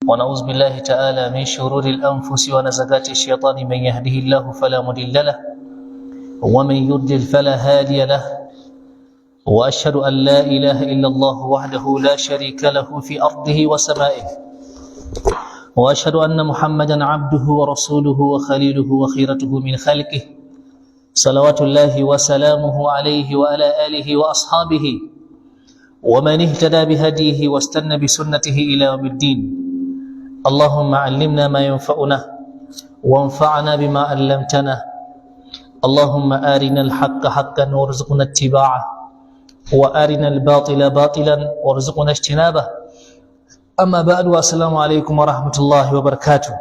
ونعوذ بالله تعالى من شرور الأنفس ونزغات الشيطان من يهده الله فلا مضل له ومن يضلل فلا هادي له وأشهد أن لا إله إلا الله وحده لا شريك له في أرضه وسمائه وأشهد أن محمدا عبده ورسوله وخليله وخيرته من خلقه صلوات الله وسلامه عليه وعلى آله وأصحابه ومن اهتدى بهديه واستنى بسنته إلى يوم الدين اللهم علمنا ما ينفعنا وانفعنا بما علمتنا اللهم أرنا الحق حقا وارزقنا اتباعه وأرنا الباطل باطلا وارزقنا اجتنابه أما بعد والسلام عليكم ورحمة الله وبركاته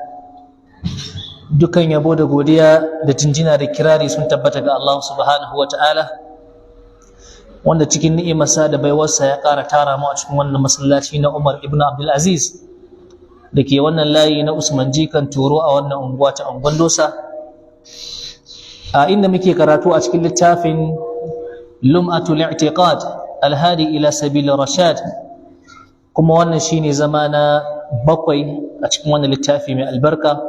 dukan yabo da godiya da jinjina da kirari sun tabbata ga Allah subhanahu wa ta'ala wanda cikin ni'imarsa da baiwarsa ya ƙara tara mu a cikin wannan masallaci na Umar ibn Abdul Aziz da ke wannan layi na Usman Jikan Toro a wannan unguwa ta Angon Dosa a inda muke karatu a cikin littafin Lum'atul I'tiqad Al-Hadi ila Sabil Rashad kuma wannan shine zama na 7 a cikin wannan littafi mai albarka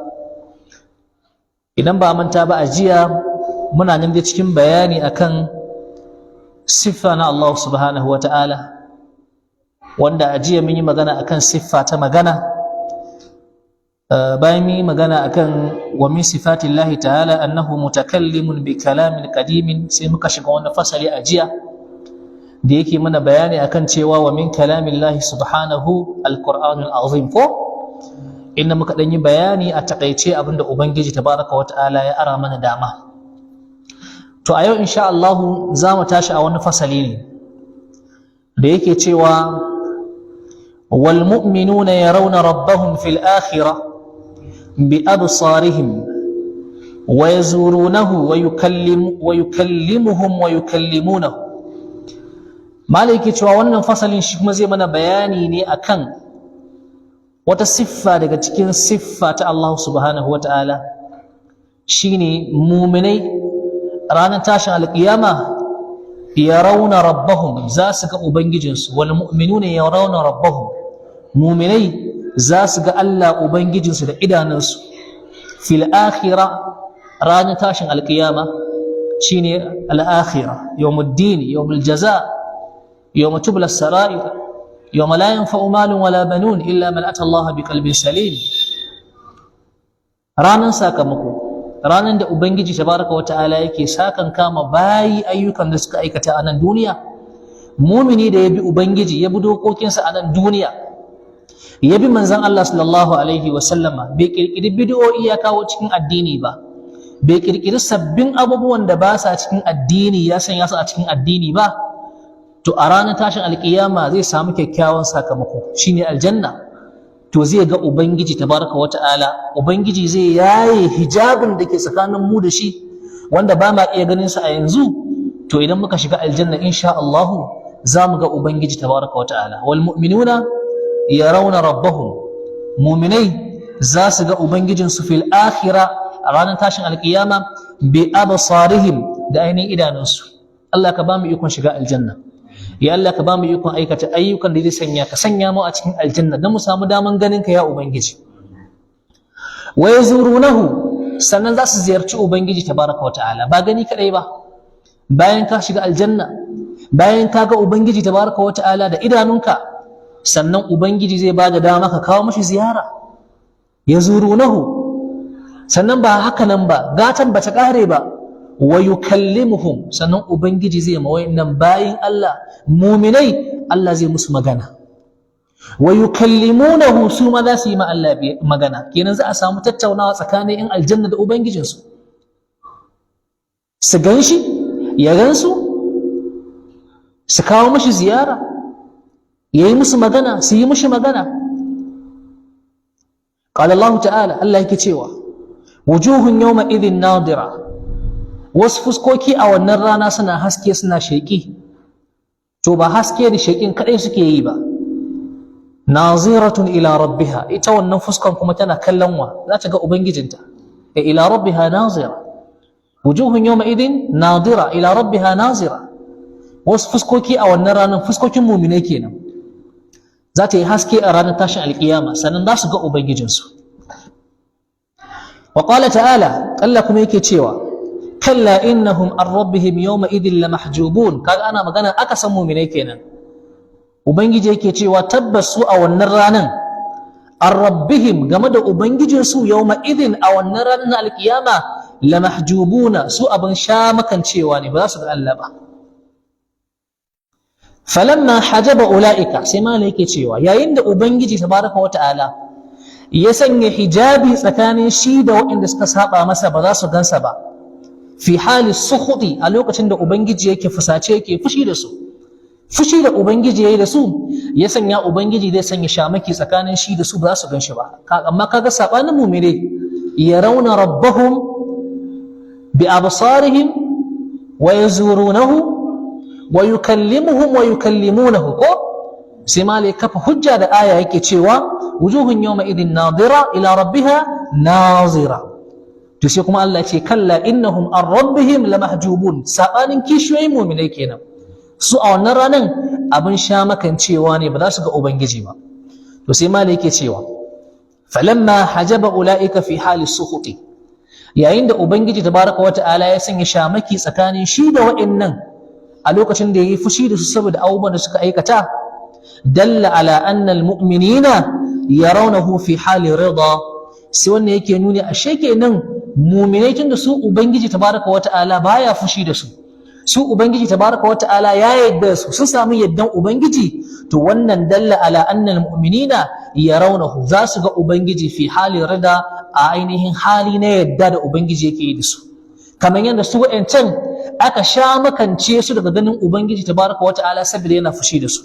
idan ba manta ba a jiya muna nan da cikin bayani akan siffa na Allah subhanahu wa ta'ala wanda a jiya mun yi magana akan siffa ta magana bayan mun yi magana akan wa min sifatillahi ta'ala annahu mutakallimun bi kalamin qadimin sai muka shiga wannan fasali a jiya da yake mana bayani akan cewa wa min kalamillahi subhanahu alqur'anul azim ko inda muka dan yi bayani a takaice abinda ubangiji tabaraka wa ta'ala ya ara mana dama to a yau insha Allah za mu tashi a wani fasali ne da yake cewa wal mu'minuna yarawna rabbahum fil akhirah bi absarihim wa yazurunahu wa yukallimuhum wa yukallimunahu malaki cewa wannan fasalin shi kuma zai mana bayani ne akan wata siffa daga cikin siffa ta Allah subhanahu wa ta'ala shine mu'minai ranar tashin alƙiyama yarawna rabbahum za su ga ubangijinsu wal mu'minuna yarawna rabbahum mu'minai za su ga Allah ubangijinsu da idanunsu fil akhirah ranar tashin alƙiyama shine al akhirah yawmuddin yawmul jazaa yawm tubla as-sara'ir yawma la yanfa'u malun wala banun illa man ata Allah biqalbin salim ranar sakamako ranar da ubangiji tabaraka wata'ala yake sakan kama bayi ayyukan da suka aikata a nan duniya mumini da ya bi ubangiji ya bi dokokinsa a nan duniya ya bi manzon Allah sallallahu alaihi wa sallama bai kirkiri bid'o'i ya kawo cikin addini ba bai kirkiri sabbin abubuwan da ba sa cikin addini ya sanya su a cikin addini ba to a ranar tashin alkiyama zai samu kyakkyawan sakamako shine aljanna to zai ga ubangiji tabaraka wata'ala ubangiji zai yaye hijabin da ke tsakanin mu da shi wanda ba ma iya ganin sa a yanzu to idan muka shiga aljanna insha Allah za mu ga ubangiji tabaraka wata'ala wal mu'minuna yarawna rabbahum mu'minai za su ga ubangijin su fil akhirah a ranar tashin alkiyama bi absarihim da ainihin idanunsu Allah ka ba mu ikon shiga aljanna ya Allah ka ba mu ikon aikata ayyukan da zai sanya ka sanya mu a cikin aljanna don mu samu daman ganin ka ya ubangiji wa yazurunahu sannan za su ziyarci ubangiji tabaraka wataala ba gani kadai ba bayan ka shiga aljanna bayan ka ga ubangiji tabaraka wataala da idanunka sannan ubangiji zai bada dama ka kawo mashi ziyara yazurunahu sannan ba haka nan ba gatan bata kare ba wa yukallimuhum sannan ubangiji zai ma wayannan bayin Allah mu'minai Allah zai musu magana wa yukallimunahu su ma za su yi ma Allah magana kenan za a samu tattaunawa tsakanin in aljanna da ubangijin su su ganshi ya gansu su kawo mashi ziyara yayi musu magana su yi mishi magana qala Allah ta'ala Allah yake cewa wujuhun yawma idhin nadira wasu fuskoki a wannan rana suna haske suna sheƙi to ba haske da sheƙin kaɗai suke yi ba naziratun ila rabbiha ita wannan fuskan kuma tana kallon wa za ta ga ubangijinta ila rabbiha nazira wujuhun yawma idin nadira ila rabbiha nazira wasu fuskoki a wannan ranar fuskokin mu'minai kenan za ta yi haske a ranar tashin alkiyama sannan za su ga ubangijinsu. wa qala ta'ala, Allah kuma yake cewa kalla innahum an rabbihim yawma idhin lamahjubun. Kaga ana magana aka san mu'minai kenan. Ubangiji yake cewa tabbas su a wannan ranan an rabbihim, game da ubangijinsu, yawma idhin, a wannan ranar alkiyama, lamahjubuna, su abin sha makancewa ne, ba za su ga Allah ba. falamma hajaba ulaika, sai malai yake cewa yayin da ubangiji tabaraka wa ta'ala ya sanya hijabi tsakanin shi da waɗanda suka saba masa ba za su gansa ba, fi hali sukhuti, a lokacin da ubangiji yake fusace yake fushi da su, fushi da ubangiji yayi da su ya sanya ubangiji zai sanya shamaki tsakanin shi da su, ba za su ganshi ba. Amma kaga sabanin mu'mine, yarawna rabbahum bi absarihim wa yazurunahu wa yukallimuhum wa yukallimunahu. Ko sai malai kafa hujja da aya yake cewa wujuhun yawma idin nadira ila rabbiha nazira. To sai kuma Allah ce kalla innahum an rabbihim lamahjubun, sabanin kishiyoyin mu'minai kenan, su a wannan ranan abin sha makancewa ne, ba za su ga ubangiji ba. To sai malai yake cewa falamma hajaba ulaika fi hali sukhuti, yayin da ubangiji tabaraka wa ta'ala ya sanya shamaki tsakanin shi da wa'annan a lokacin da yayi fushi da su saboda abubuwan da suka aikata, dalla ala anna almu'minina yarawnahu fi hali rida, sai wannan yake nuni ashe kenan mu'minai tun da su ubangiji tabaraka wa ta'ala baya fushi da su, su ubangiji tabaraka wa ta'ala ya yarda su, sun samu yaddan ubangiji, to wannan dalla ala anna almu'minina yarawnahu, za su ga ubangiji fi hali rida, a ainihin hali na yadda da ubangiji yake yi da su. kamar yadda su wa'ancan aka sha makance su daga ganin ubangiji tabaraka wata'ala saboda yana fushi da su,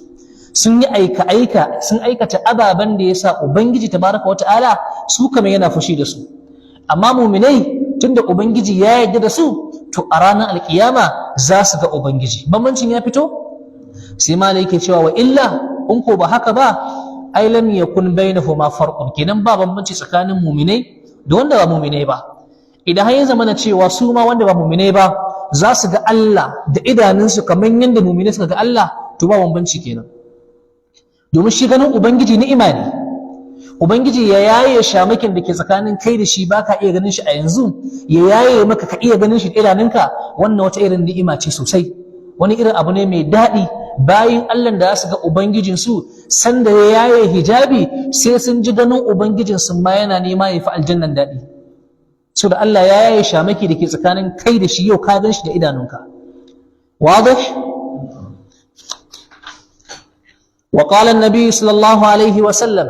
sun yi aika sun aikata ababen da yasa ubangiji tabaraka wata'ala su kamar yana fushi da su. Amma mu'minai tunda ubangiji ya yarda da su, to a ranar alkiyama za su ga ubangiji. Bambancin ya fito? Sai malai yake cewa wa illa in ko ba haka ba, ai lam yakun bainahuma farqun, kenan ba bambanci tsakanin mu'minai da wanda ba mu'minai ba. Idan har ya zamana cewa su ma wanda ba mu'minai ba za su ga Allah da idanunsu kamar yadda mu'minai suka ga Allah, to ba bambanci kenan. Domin shi ganin ubangiji ni'ima ne. Ubangiji ya yaye shamakin da ke tsakanin kai da shi baka iya ganin shi a yanzu, ya yaye maka ka iya ganin shi da idanunka, wannan wata irin ni'ima ce sosai, wani irin abu ne mai daɗi. Bayin Allah da za su ga ubangijinsu sanda ya yaye hijabi, sai sun ji ganin ubangijinsu ma yana nema ya fi aljannan daɗi. So da Allah ya yaye shamaki da ke tsakanin kai da shi, yau ka gan shi da idanunka. Wadih? Wa qala an-nabi sallallahu alaihi wa sallam,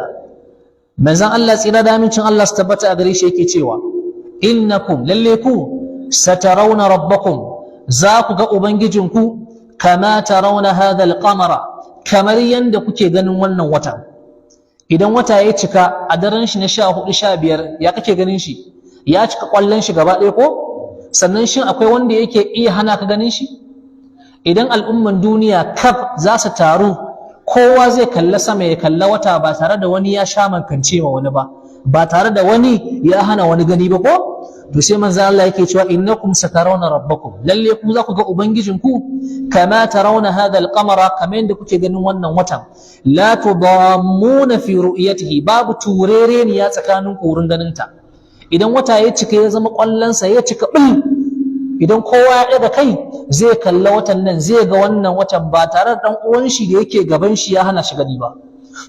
manzon Allah tsira da amincin Allah su tabbata a gare shi yake cewa innakum, lalle ku, satarawna rabbakum, za ku ga ubangijinku, kama tarawna hadha al-qamara, kamar yanda kuke ganin wannan wata. Idan wata ya cika a daren shi na 14 15, ya kake ganin shi? Ya cika kwallon shi gaba ɗaya ko? Sannan shin akwai wanda yake iya hana ka ganin shi? Idan al'umman duniya kaf za su taru, kowa zai kalla sama ya kalla wata ba tare da wani ya sha mankance ma wani ba, ba tare da wani ya hana wani gani ba ko? To sai manzo Allah yake cewa innakum satarawna rabbakum, lalle ku za ku ga ubangijinku, kama tarawna hadha al-qamara, kamar yadda kuke ganin wannan watan, la tudammuna fi ru'yatihi, babu turere ne ya tsakanin ku wurin ganin ta. Idan wata ya cika ya zama kwallonsa ya cika bil, idan kowa ya ɗaga kai zai kalla watan nan, zai ga wannan watan ba tare da ɗan uwan shi da yake gaban shi ya hana shi gani ba.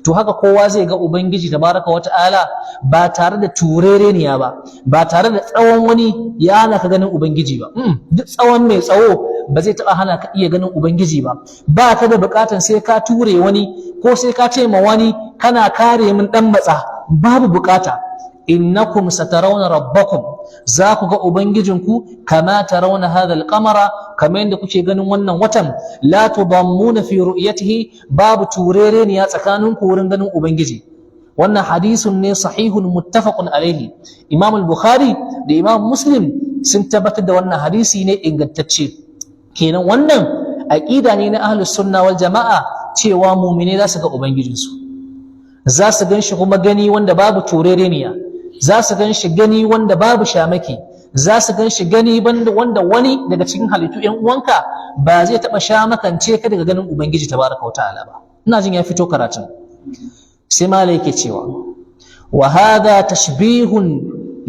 To haka kowa zai ga ubangiji tabaraka wata'ala ba tare da turereniya ba, ba tare da tsawon wani ya hana ka ganin ubangiji ba. Duk tsawon mai tsawo ba zai taɓa hana ka iya ganin ubangiji ba. Ba ka da buƙatan sai ka ture wani ko sai ka ce ma wani kana kare min ɗan matsa, babu buƙata. innakum satarawna rabbakum, za ku ga ubangijinku, kama tarawna hadha al-qamara, kamar yadda kuke ganin wannan watan, la tudammuna fi ru'yatihi, babu turere ne ya tsakanin ku wurin ganin ubangiji. Wannan hadisun ne sahihun muttafaqun alaihi. Imam al-Bukhari da Imam Muslim sun tabbatar da wannan hadisi ne ingantacce. Kenan wannan aqida ne na ahlus sunna wal jama'a, cewa mu'mine za su ga ubangijinsu, za su gan shi kuma gani wanda babu turereniya, za su gan shi gani wanda babu shamaki, za su gan shi gani wanda wani daga cikin halittu ƴan uwanka ba zai taɓa shamakance ka daga ganin ubangiji tabaraka wa ta'ala ba. Ina jin ya fito karatun. sai malai yake cewa wa hadha tashbihun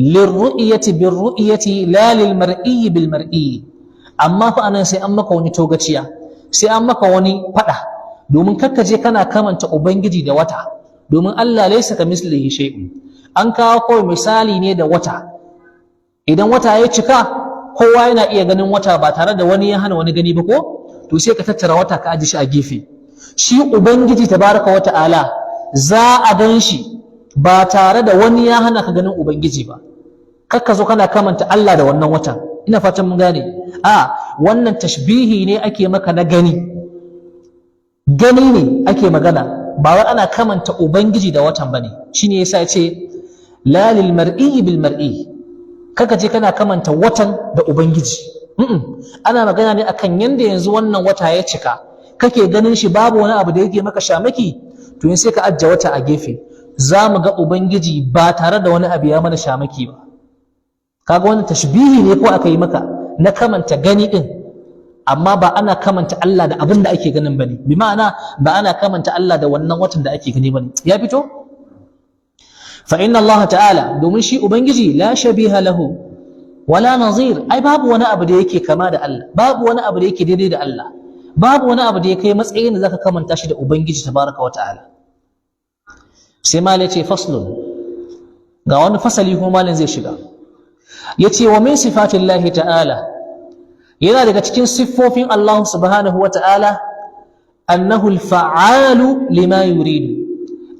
lirru'yati birru'yati la lilmar'i bilmar'i. Amma fa anan sai an maka wani togaciya, sai an maka wani fada, domin kakkaje kana kamanta ubangiji da wata, domin Allah laysa kamislihi shay'un. An kawo kawai misali ne da wata. Idan wata ya cika, kowa yana iya ganin wata ba tare da wani ya hana wani gani ba ko? To sai ka tattara wata ka aje shi a gefe. Shi ubangiji tabaraka wa ta'ala za a gan shi ba tare da wani ya hana ka ganin ubangiji ba. Kakka zo kana kamanta Allah da wannan watan. Ina fatan mun gane. Wannan tashbihi ne ake maka na gani. Gani ne ake magana, ba wai ana kamanta ubangiji da watan bane. Shine yasa ya ce la lil mar'i bil mar'i. Kaka je kana kamanta watan da ubangiji. Ana magana ne akan yanda yanzu wannan wata ya cika, kake ganin shi babu wani abu da yake maka shamaki, to yin sai ka ajje wata a gefe. Za mu ga ubangiji ba tare da wani abu ya mana shamaki ba. Kaga wannan tashbihi ne ko aka yi maka na kamanta gani din, amma ba ana kamanta Allah da abin da ake ganin bane. Bi ma'ana ba ana kamanta Allah da wannan watan da ake gani bane. Ya fito? Fa inna Allah ta'ala, domin shi ubangiji la shabiha lahu wala nazir. Ai babu wani abu da yake kama da Allah, babu wani abu da yake daidai da Allah, babu wani abu da ya kai matsayin da zaka kamanta shi da ubangiji tabaraka wa ta'ala. Sai malai ce faslun, ga wani fasali kuma malin zai shiga. Yace wa min sifatillahi ta'ala, yana daga cikin siffofin Allah subhanahu wa ta'ala, annahu al-fa'alu lima yuridu.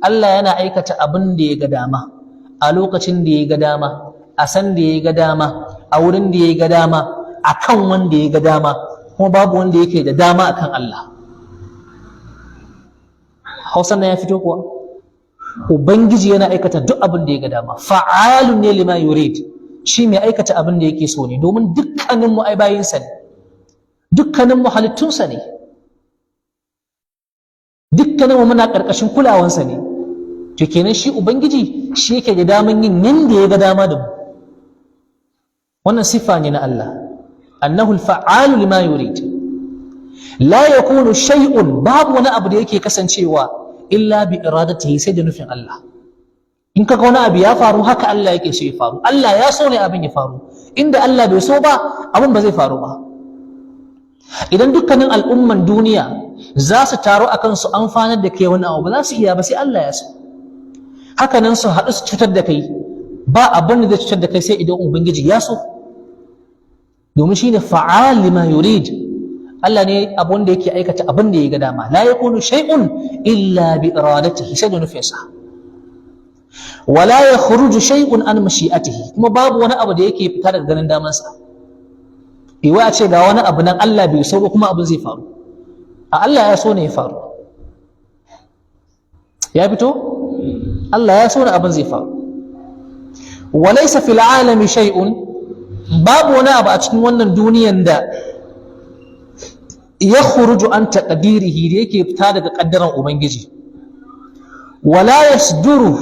Allah yana aikata abin da ya ga dama, a lokacin da ya ga dama, a san da ya ga dama, a wurin da ya ga dama, akan wanda ya ga dama, kuma babu wanda yake da dama akan Allah. Hausa na ya fito kuwa? Ubangiji yana aikata duk abin da ya ga dama, fa'alun ne lima yurid. Shi mai aikata abin da yake so ne, domin dukkaninmu ai bayinsa ne, dukkaninmu halittunsa ne, dukkaninmu muna ƙarƙashin kulawansa ne. To kenan shi ubangiji shi yake da daman yin yanda ya ga dama da mu. Wannan sifa ne na Allah, annahu al-fa'alu lima yurid. La yakunu shay'un, babu wani abu da yake kasancewa illa bi iradatihi, sai da nufin Allah. In kaga wani abu ya faru, haka Allah yake so ya faru. Allah ya so ne abin ya faru. Inda Allah bai so ba, abin ba zai faru ba. Idan dukkanin al'umman duniya za su taru akan su amfanar da kai wani abu, ba za su iya ba, sai Allah ya so. Haka nan su haɗu su cutar da kai, ba abin da zai cutar da kai sai idan ubangiji ya so. Domin shine fa'al lima yurid. Allah ne abun da yake aikata abin da ya ga dama. La yakunu shay'un illa bi iradatihi, sai da nufinsa. Wala yakhruju shay'un an mashi'atihi, kuma babu wani abu da yake fita daga ganin damansa. Iwa a ce ga wani abu nan Allah bai so kuma abin zai faru. A Allah ya so ne ya faru. Ya fito? Allah ya so ne abin zai faru. Walaysa fil alami shay'un, babu wani abu a cikin wannan duniyan da yakhruju an taqdirihi, da yake fita daga kaddaran ubangiji. Wala yasduru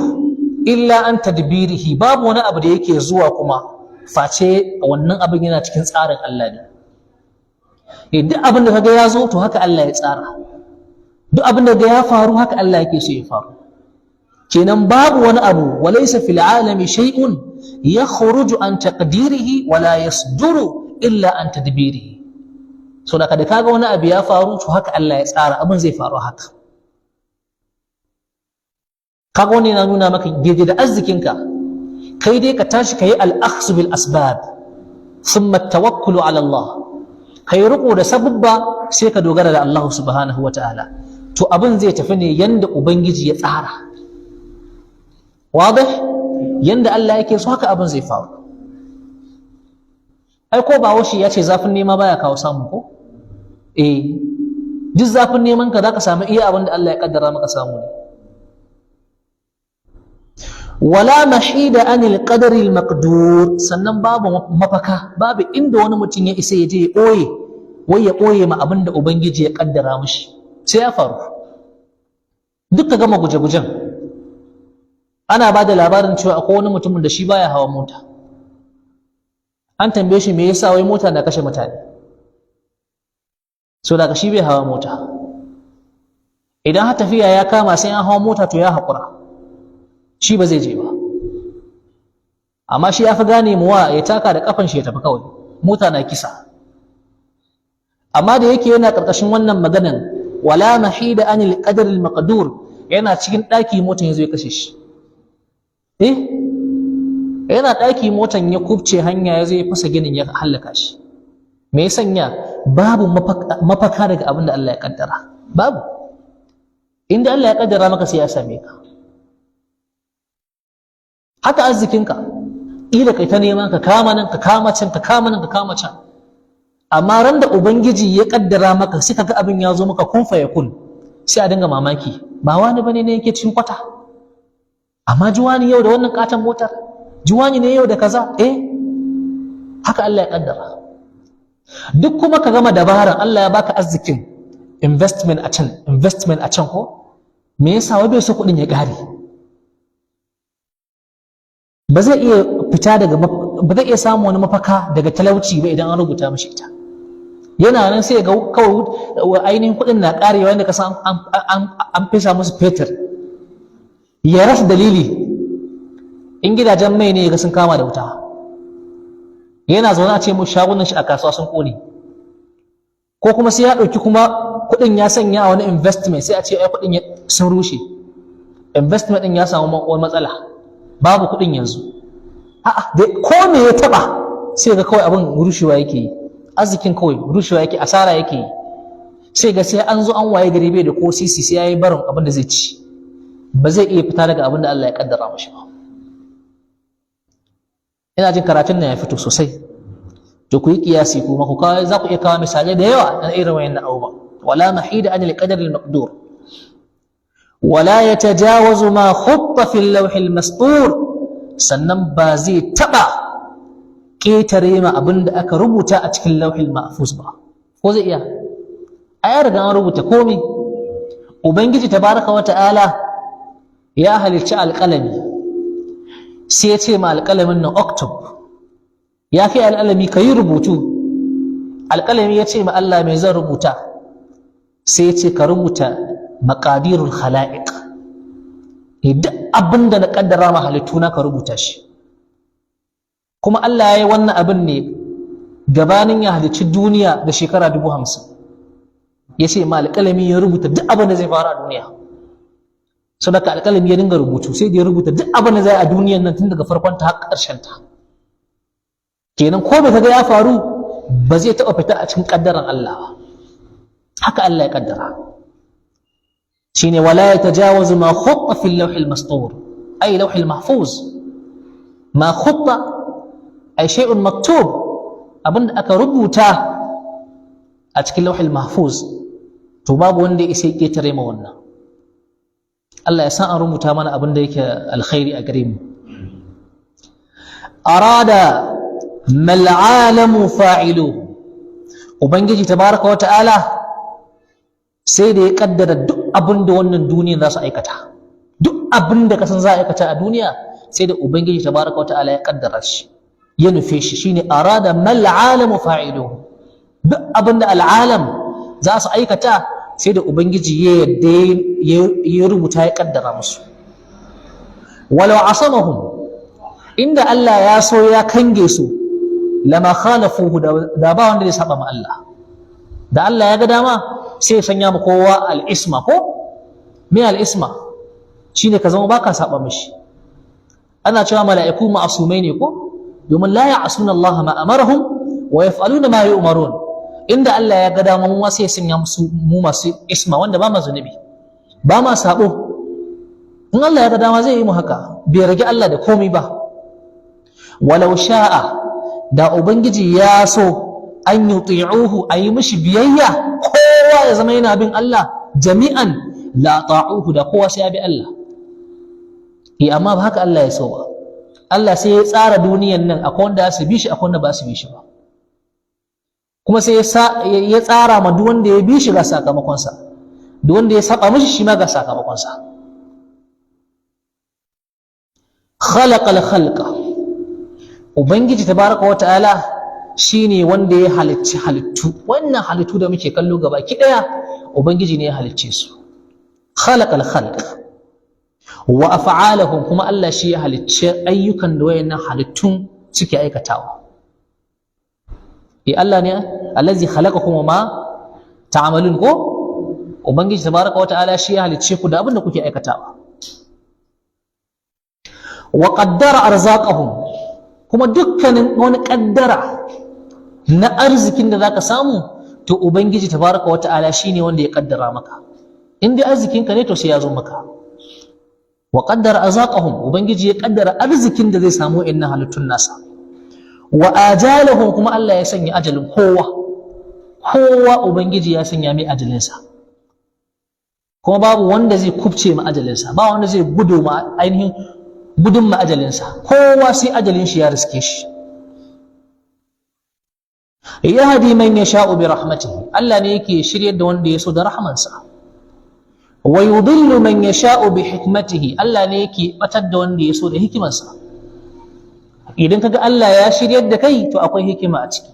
illa an tadbirihi, babu wani abu da yake zuwa kuma face wannan abin yana cikin tsarin Allah ne. Duk abin da kaga ya zo, to haka Allah ya tsara. Duk abin da ya faru, haka Allah yake so ya faru. Kenan babu wani abu, walaysa fil alami shay'un yakhruju an taqdirihi wala yasduru illa an tadbirihi. So da kaga wani abu ya faru, to haka Allah ya tsara abin zai faru haka. Kaga wani yana nuna maka daidai da arzikinka, kai dai ka tashi ka yi al-akhdhu bil asbab, thumma tawakkulu ala Allah. Kai riko da sabubba, sai ka dogara da Allah subhanahu wa ta'ala. To abin zai tafi ne yanda ubangiji ya tsara. Wadih? Yanda Allah yake so haka abin zai faru. Ai ko ba washi ya ce zafin nema baya kawo samu ko? Duk zafin neman ka zaka samu iya abin da Allah ya kaddara maka samu ne. Wala mahida anil qadari al maqdur, sannan babu mafaka, babu inda wani mutum ya isa ya je ya ɓoye, wai ya ɓoye ma abin da ubangiji ya kaddara mishi, sai ya faru. Duk ka gama guje-gujen, ana ba da labarin cewa akwai wani mutumin da shi baya hawa mota. An tambaye shi me yasa, wai mota na kashe mutane, so daga shi bai hawa mota. idan har tafiya ya kama sai an hawa mota to ya haƙura, shi ba zai je ba. Amma shi ya fi gane muwa ya taka da kafan shi ya tafi kawai, mota na kisa. Amma da yake yana ƙarƙashin wannan maganan wala mahida anil qadar al maqdur, yana cikin ɗaki motan ya zo ya kashe shi. Yana ɗaki motan ya kubce hanya ya zo ya fasa ginin ya hallaka shi. Me ya sanya? Babu mafaka daga abin da Allah ya kaddara, babu. Inda Allah ya kaddara maka sai ya same ka. Haka arzikinka, ila kai ta neman ka kama nan ka kama can ka kama nan ka kama can, amma ran da ubangiji ya kaddara maka sai kaga abin ya zo maka kun fa yakun, sai a dinga mamaki, ba wani bane ne yake cikin kwata, amma juwani yau da wannan katon motar, juwani ne yau da kaza. Haka Allah ya kaddara. Duk kuma ka gama dabaran Allah ya baka arzikin, investment a can ko me yasa wai bai so kuɗin ya ƙare? Ba zai iya fita daga, ba zai iya samu wani mafaka daga talauci ba idan an rubuta mashi ita. Yana nan sai ga kawai ainihin kuɗin na ƙarewa yadda ka san an fesa musu fetur, ya rasa dalili. In gidajen mai ne ga sun kama da wuta, yana zaune a ce mu shagunan shi a kasuwa sun ƙone, ko kuma sai ya ɗauki kuma kuɗin ya sanya a wani investment, sai a ce ai kuɗin sun rushe, investment ɗin ya samu wani matsala, babu kuɗin yanzu. Ko me ya taɓa sai ga kawai abin rushewa yake yi, arzikin kawai rushewa yake, asara yake yi. Sai ga sai an zo an waye gari bai da ko sisi, sai ya yi barin abin da zai ci, ba zai iya fita daga abin da Allah ya kaddara mashi ba. Ina jin karatun nan ya fito sosai. To ku yi kiyasi kuma ku kawai za ku iya kawo misalai da yawa na irin wayannan abubuwa. Wala mahida anil qadar al maqdur, wala yatajawazu ma khutta fi al lawh al mastur, sannan ba zai taba ketare ma abinda aka rubuta a cikin lawh al mahfuz ba. Ko zai iya? Ai riga an rubuta komai. Ubangiji tabaraka wa ta'ala ya halicci alqalami, sai ya ce ma alqalamin nan uktub, ya kai alƙalami ka yi rubutu. Alƙalami ya ce ma Allah mai zan rubuta? Sai ya ce ka rubuta maqadirul khala'iq, duk abin da na kaddara ma halittu na ka rubuta shi. Kuma Allah ya yi wannan abin ne gabanin ya halicci duniya da shekara 50,000. Ya ce ma alƙalami ya rubuta duk abin da zai faru a duniya. Sadaka alƙalami ya dinga rubutu, sai da ya rubuta duk abin da zai a duniyan nan tun daga farkon ta har ƙarshen ta. Kenan ko bai kaga ya faru ba zai taɓa fita a cikin ƙaddaran Allah ba. Haka Allah ya ƙaddara. Shine wala yatajawazu ma khutta fi al-lawh al-mastur, ay lawh al-mahfuz. Ma khutta ay shay'un maktub, abinda aka rubuta a cikin lawh al-mahfuz, to babu wanda ya isa ya ketare ma wannan. Allah ya san an rubuta mana abin da yake alkhairi a gare mu. Arada mal alamu fa'iluhu, ubangiji tabaraka wa ta'ala sai da ya kaddara duk abin da wannan duniya za su aikata, duk abin da kasan za a aikata a duniya sai da ubangiji tabaraka wa ta'ala ya kaddara shi, ya nufe shi. Shine arada mal alamu fa'iluhu, duk abin da al'alam za su aikata sai da ubangiji ya yadda ya rubuta ya kaddara musu. Walau asamahum, inda Allah ya so ya kange su, lama khalafuhu, da ba wanda zai saba ma Allah. Da Allah ya ga dama sai ya sanya mu kowa al-isma. Ko me al-isma? Shine ka zama baka saba mishi. Ana cewa mala'iku ma'asumai ne ko, domin la ya'asuna Allah ma amarahum wa yaf'aluna ma yu'marun. Inda Allah ya ga dama mu sai ya sanya mu masu isma, wanda ba ma zunubi, ba ma sabo. In Allah ya ga dama zai yi mu haka, bai rage Allah da komai ba. Walau sha'a, da ubangiji ya so an yuti'uhu, ayi mishi biyayya, kowa ya zama yana bin Allah jami'an, la ta'uhu, da kowa sai ya bi Allah. Amma ba haka Allah ya so ba. Allah sai ya tsara duniyan nan, akwai wanda su bi shi, akwai wanda ba su bi shi ba. Kuma sai ya tsara ma duk wanda ya bi shi ga sakamakonsa, duk wanda ya saba mishi shi ma ga sakamakonsa. Khalaqal khalqa, ubangiji tabaraka wa ta'ala shine wanda ya halicci halittu. Wannan halittu da muke kallo gaba ki daya ubangiji ne ya halicce su. khalaqal khalq wa af'alahum kuma Allah shi ya halicci ayyukan da wayannan halittun suke aikatawa. Allah ne allazi khalaqakum wa ma ta'malun ko ubangiji tabaraka wa ta'ala shi ya halicce ku da abin da kuke aikatawa. Wa qaddara arzaqahum kuma dukkanin wani kaddara na arzikin da zaka samu to ubangiji tabaraka wa ta'ala shine wanda ya kaddara maka. In dai arzikin ka ne to sai ya zo maka. Wa qaddara arzaqahum ubangiji ya kaddara arzikin da zai samu inna halittun nasa. Wa ajalahum kuma Allah ya sanya ajalin kowa ubangiji ya sanya mai ajalinsa. Kuma babu wanda zai kubce ma ajalinsa, ba wanda zai gudun ma ajalinsa, kowa sai ajalin shi ya riske shi. Yahdi man yasha'u bi rahmatihi Allah ne yake shiryar da wanda ya so da rahmansa. Wa yudillu man yasha'u bi hikmatihi Allah ne yake batar da wanda ya so da hikimarsa. Idan kaga Allah ya shiryar da kai to akwai hikima a ciki.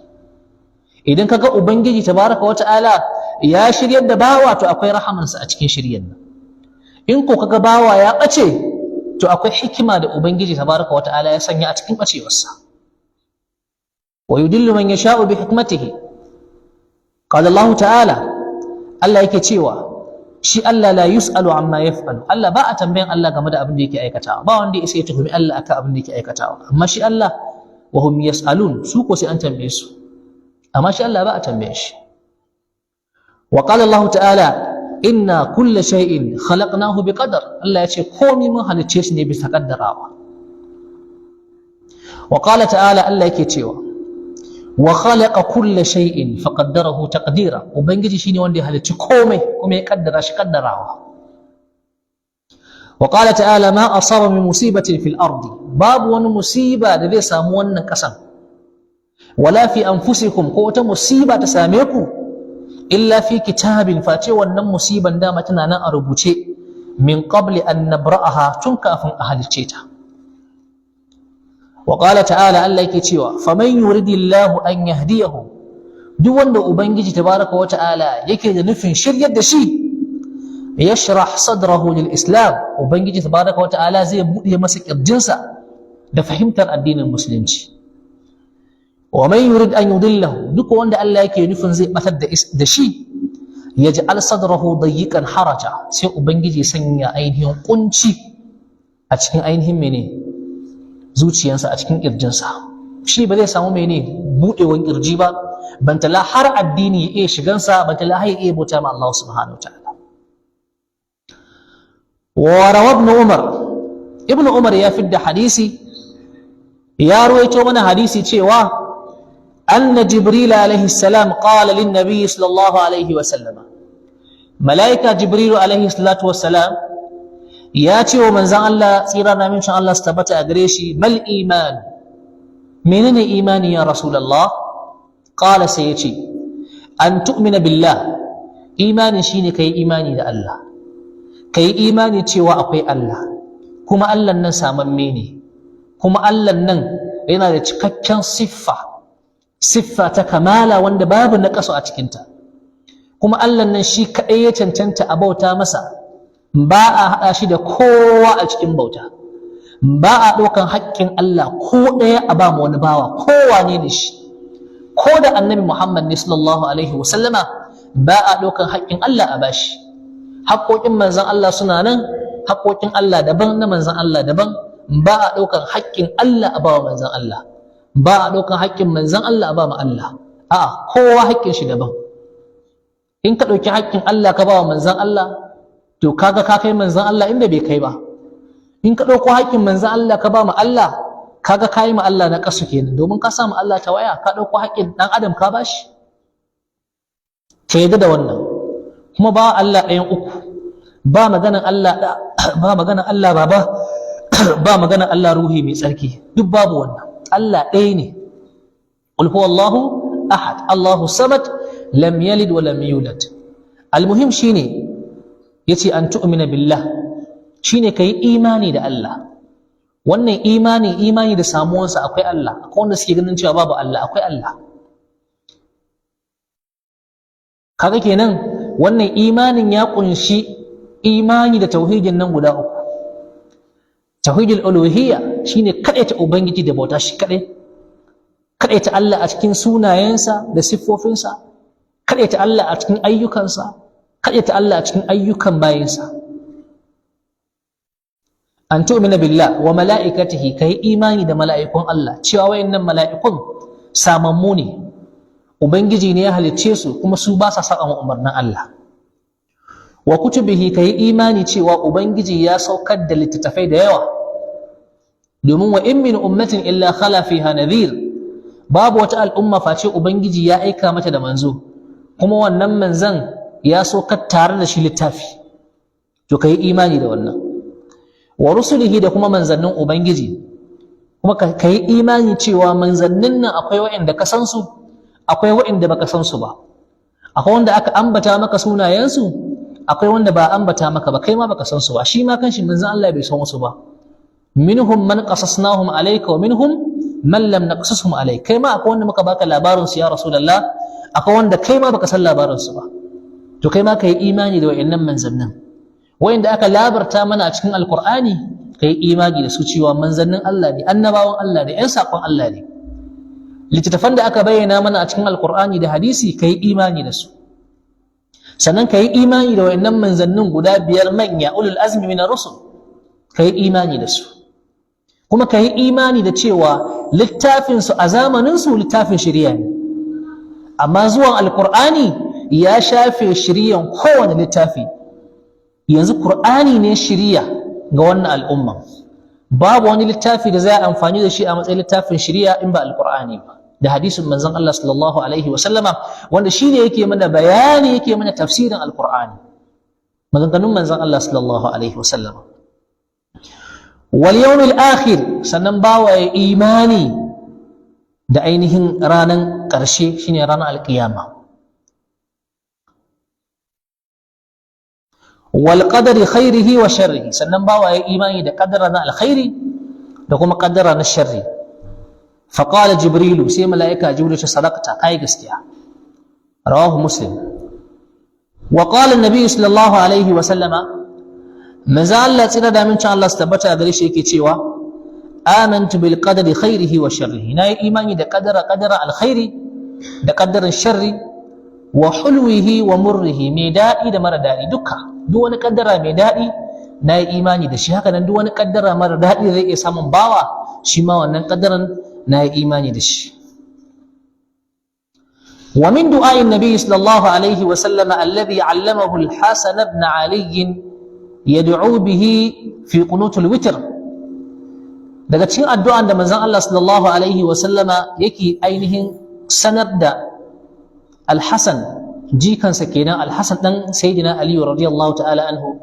Idan kaga ubangiji tabaraka wata'ala ya shiryar da bawa to akwai rahamansa a cikin shiryar nan. In ko kaga bawa ya bace to akwai hikima da ubangiji tabaraka wata'ala ya sanya a cikin bacewarsa. Wa yudillu man yasha'u bi hikmatihi. Qala Allah ta'ala Allah yake cewa shi Allah la yus'alu amma yaf'alu Allah ba a tambayan Allah game da abin da yake aikatawa, ba wanda ya isa ya tuhumi Allah akan abin da yake aikatawa, amma shi Allah wa hum yas'alun su ko sai an tambaye su, amma shi Allah ba a tambaye shi. Wa qala Allah ta'ala inna kulla shay'in khalaqnahu biqadar Allah ya ce komai mun halicce shi ne bisa kaddarawa. Wa qala ta'ala Allah yake cewa wa khalaqa kulla shay'in faqaddarahu taqdira ubangiji shine wanda ya halicci komai kuma ya kaddara shi kaddarawa. Wa qala ta'ala ma asaba min musibatin fil ardi babu wani musiba da zai samu wannan kasan wala fi anfusikum ko wata musiba ta same ku illa fi kitabin face wannan musiban dama tana nan a rubuce min qabli an nabra'aha tun kafin a halicce ta. Wa qala ta'ala Allah yake cewa faman yuridillahu an yahdiyahu duk wanda ubangiji tabaraka wa ta'ala yake da nufin shiryar da shi yashrah sadrahu lil islam ubangiji tabaraka wa ta'ala zai bude masa kirjinsa da fahimtar addinin musulunci. Wa man yurid an yudillahu duk wanda Allah yake nufin zai batar da shi yaj'al sadrahu dayiqan haraja sai ubangiji sanya ainihin kunci a cikin ainihin zuciyarsa a cikin kirjinsa, shi ba zai samu budewan kirji ba, bantala har addini ya iya shigansa, bantala har ya iya bauta ma Allah subhanahu wa ta'ala. Wa rawa ibn Umar ya fidda hadisi, ya ruwaito mana hadisi cewa anna Jibril alaihi salam qala lin nabiy sallallahu alaihi wa sallama malaika Jibril alaihi salatu wa salam ya ce wa manzan Allah tsira na mincin Allah su tabbata a gare shi mal iman menene imani ya rasulullah qala sai ya ce an tu'mina billah imani shine kai imani da Allah, kai imani cewa akwai Allah kuma Allah nan samamme ne kuma Allah nan yana da cikakken siffa ta kamala wanda babu naqasu a cikinta kuma Allah nan shi kadai ya cancanta a bauta masa, ba a haɗa shi da kowa a cikin bauta, ba a ɗaukan haƙƙin Allah ko ɗaya a ba wani bawa kowa ne da shi, ko da annabi Muhammad ne sallallahu alaihi wasallama ba a ɗaukan haƙƙin Allah a bashi. Haƙƙoƙin manzan Allah suna nan, haƙƙoƙin Allah daban na manzan Allah daban, ba a ɗaukan haƙƙin Allah a ba wa manzan Allah, ba a ɗaukan haƙƙin manzan Allah a ba ma Allah, a'a kowa haƙƙin shi daban. In ka ɗauki haƙƙin Allah ka ba wa manzan Allah to kaga ka kai manzan Allah inda bai kai ba, in ka ɗauko haƙƙin manzan Allah ka ba ma Allah kaga ka yi ma Allah na ƙasu kenan, domin ka sa ma Allah ta waya, ka ɗauko haƙƙin ɗan adam ka bashi. Ka yadda da wannan, kuma ba Allah ɗayan uku, ba maganan Allah ba maganan Allah baba ba maganan Allah ruhi mai tsarki, duk babu wannan. Allah ɗaya ne, qul huwallahu ahad Allahu samad lam yalid wa lam yulad. Almuhim shine yace an tu'mina billah shine kai imani da Allah. Wannan imani da samuwarsa akwai Allah, akwai wanda suke ganin cewa babu Allah, akwai Allah. Kaga kenan wannan imanin ya kunshi imani da tauhidin nan guda uku. Tauhidul uluhiyya shine kadaita ubangiji da bauta shi kadai, kadaita Allah a cikin sunayensa da siffofinsa, kadaita Allah a cikin ayyukansa, kadaita Allah a cikin ayyukan bayinsa. An tu'mina billah wa mala'ikatihi, kai imani da mala'ikun Allah cewa wayannan mala'ikun samammu ne, ubangiji ne ya halicce su kuma su ba sa saba umarnin Allah. Wa kutubihi, kai imani cewa ubangiji ya saukar da littattafai da yawa, domin wa in min ummatin illa khala fiha nadhir, babu wata al'umma face ubangiji ya aika mata da manzo, kuma wannan manzon ya saukar tare da shi littafi. To kai imani da wannan. Wa rusulihi, da kuma manzannin ubangiji, kuma kai imani cewa manzannin nan akwai wa'anda ka san su, akwai wa'anda baka san su ba, akwai wanda aka ambata maka sunayensu, akwai wanda ba ambata maka ba, kai ma baka san su ba, shi ma kanshi manzon Allah bai san su ba. Minhum man qasasnahum alayka wa minhum man lam naqsushum alayk, kai ma akwai wanda muka baka labarin su ya rasulullah, akwai wanda kai ma baka san labarin su ba. To kai ma kai imani da wa'annan manzannin wa'anda aka labarta mana a cikin alqur'ani, kai imani da su cewa manzannin Allah ne, annabawan Allah ne, ƴan sakon Allah ne. Littattafan da aka bayyana mana a cikin alqur'ani da hadisi, kai imani da su. Sannan kai imani da wa'annan manzannin guda biyar manya, ulul azmi minar rusul, kai imani da su. Kuma ka yi imani da cewa littafinsu a zamaninsu littafin shari'a ne, amma zuwan alkur'ani ya shafe shari'an kowane littafi. Yanzu Qur'ani ne shari'a ga wannan al'umma, babu wani littafi da za a amfani da shi a matsayin littafin shari'a in ba alkur'ani ba, da hadisin manzon Allah sallallahu alaihi wa sallama, wanda shi ne yake mana bayani, yake mana tafsirin alkur'ani, maganganun manzon Allah sallallahu alaihi wa sallama. Wal yawmil akhir, sannan bawa ya imani da ainihin ranan ƙarshe, shine ranar alƙiyama. Wal qadari khairihi wa sharrihi, sannan bawa ya imani da qaddara na alkhairi da kuma qaddara na sharri. Fa qala jibrilu, sai malaika jibril ya sadaqta, kai gaskiya. Rawahu Muslim. Wa qala an-nabi sallallahu alaihi wa sallama, manzo Allah tsira da amincin Allah su tabbata a gare shi yake cewa, amantu bil qadari khairihi wa sharrihi, nayi imani da qadara alkhairi da qadaran sharri, wa hulwihi wa murrihi, mai daɗi da mara daɗi duka. Duk wani kaddara mai daɗi nayi imani da shi, haka nan duk wani kaddara mara daɗi zai iya samun bawa, shi ma wannan kaddaran nayi imani da shi. Wa min du'a'i an-nabi sallallahu alaihi wa sallam alladhi 'allamahu al-Hasan ibn Ali yad'u bihi fi qunutul witr, daga cikin addu'an da manzon Allah sallallahu alaihi wa sallama yake ainihin sanar da al-Hasan, jikansa kenan, al-Hasan dan sayyidina Ali radiyallahu ta'ala anhu,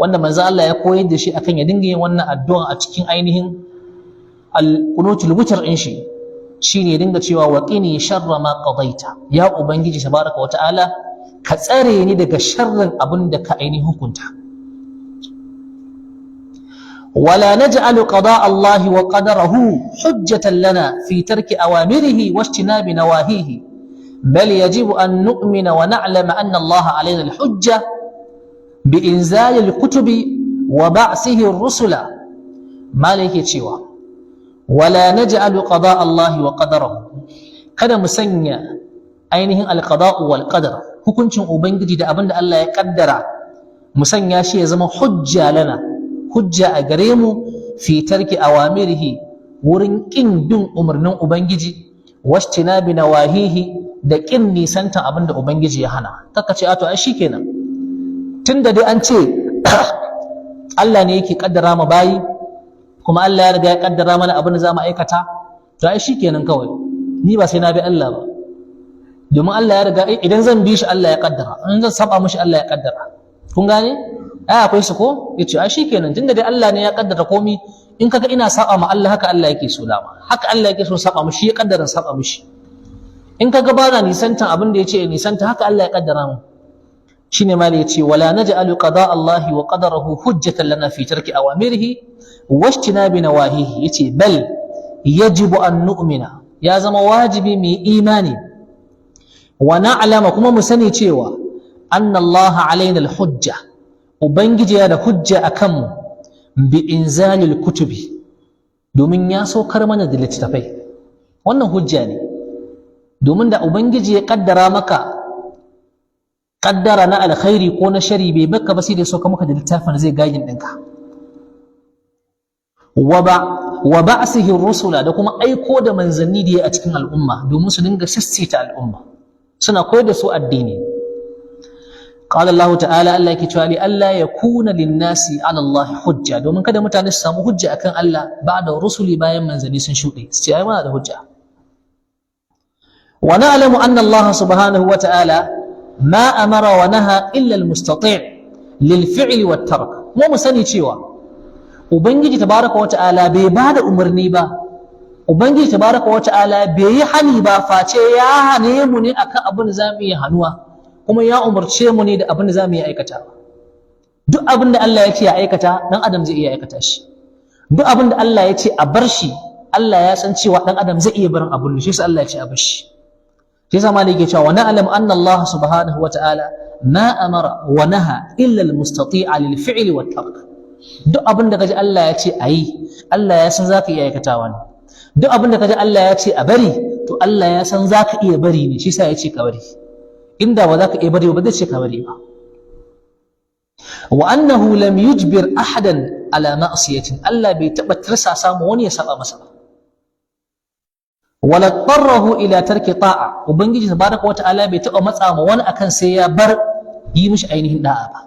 wanda manzon Allah ya koyar da shi akan ya dinga yin wannan addu'a a cikin ainihin al-qunutul witr din shi, shine ya dinga cewa wa qini sharra ma qadaita, ya ubangiji tabaraka wa ta'ala ka tsare ni daga sharrin abin da ka ainihin hukunta. ولا نجعل قضاء الله وقدره حجة لنا في ترك أوامره واجتناب نواهيه، بل يجب أن نؤمن ونعلم أن الله علينا الحجة بإنزال الكتب وبعثه الرسل. ما لك يتشوى ولا نجعل قضاء الله وقدره، kada mu sanya ainihin alqada wal qadar, hukuncin ubangiji da abinda Allah ya kaddara, mu sanya shi ya zama hujja lana, hujja a gare mu, fi tarki awamirihi, wurin kin bin umarnin ubangiji, wastinabi nawahihi, da kin nisantan abinda ubangiji ya hana. Kaka ce a to ai shikenan, tunda dai an ce Allah ne yake kaddara ma bayi, kuma Allah ya riga ya kaddara mana abin da za mu aikata, to ai shikenan kawai, ni ba sai na bi Allah ba, domin Allah ya riga, idan zan bi shi Allah ya kaddara, in zan saba mishi Allah ya kaddara. Kun gane? Ai akwai su ko? Yace ai shikenan, tunda dai Allah ne ya kaddara komai, in kaga ina saba ma Allah, haka Allah yake so dama, haka Allah yake so saba mishi, ya kaddara saba mishi. In kaga ba na nisantan abin da yace nisanta, haka Allah ya kaddara mu. Shine ma yace wala naj'alu qada Allah wa qadarahu hujjatan lana fi tarki awamirihi wajtinabi nawahihi, yace bal yajibu an nu'mina, ya zama wajibi mu imani, wa na'lama, kuma mu sani cewa anna Allah alaina al-hujja, ubangiji ya da hujja akan mu bi inzalil kutubi domin ya saukar mana da littattafai. Wannan hujja ne, domin da ubangiji ya kaddara maka kaddara na alkhairi ko na shari bai baka ba sai da sauka maka da littafin zai gajin ɗinka. wa ba'sihi rusula da kuma aiko da manzanni da ya a cikin al'umma domin su dinga sassita al'umma suna koyar da su addini. qala Allah ta'ala, Allah yake cewa li alla yakuna lin-nasi 'ala Allah hujja, domin kada mutane su samu hujja akan Allah ba'da rusuli bayan manzanni sun shuɗe su ce ai muna da hujja. wa na'lamu anna Allah subhanahu wa ta'ala ma amara wa naha illa al-mustati' lil-fi'li wat-tark. mu sani cewa ubangiji tabaraka wa ta'ala bai bada umarni ba, ubangiji tabaraka wa ta'ala bai yi hani ba face ya hane mu ne akan abin da zamu yi hanuwa, kuma ya umarce mu ne da abin da zamu yi aikata. duk abin da Allah ya ce ya aikata dan adam zai iya aikata shi, duk abin da Allah ya ce a bar shi Allah ya san cewa dan adam zai iya barin abin shi sai Allah ya ce a bar shi. Sai sama ne yake cewa wa na'lam anna Allah subhanahu wa ta'ala ma amara wa naha illa al-mustati'a lil fi'li wat tark. duk abin da kaji Allah ya ce ayi Allah ya san zaka iya aikatawa ne, duk abin da kaji Allah ya ce a bari to Allah ya san zaka iya bari ne shi yasa ya ce ka bari. inda ba zaka iya bari ba zai ce ka bari ba. wa annahu lam yujbir ahadan ala ma'siyatin, Allah bai taba tirsa samu wani ya saba masa ba. wala tarrahu ila tarki ta'a, ubangiji tabaraka wa ta'ala bai taba matsa ma wani akan sai ya bar yi mishi ainihin da'a ba.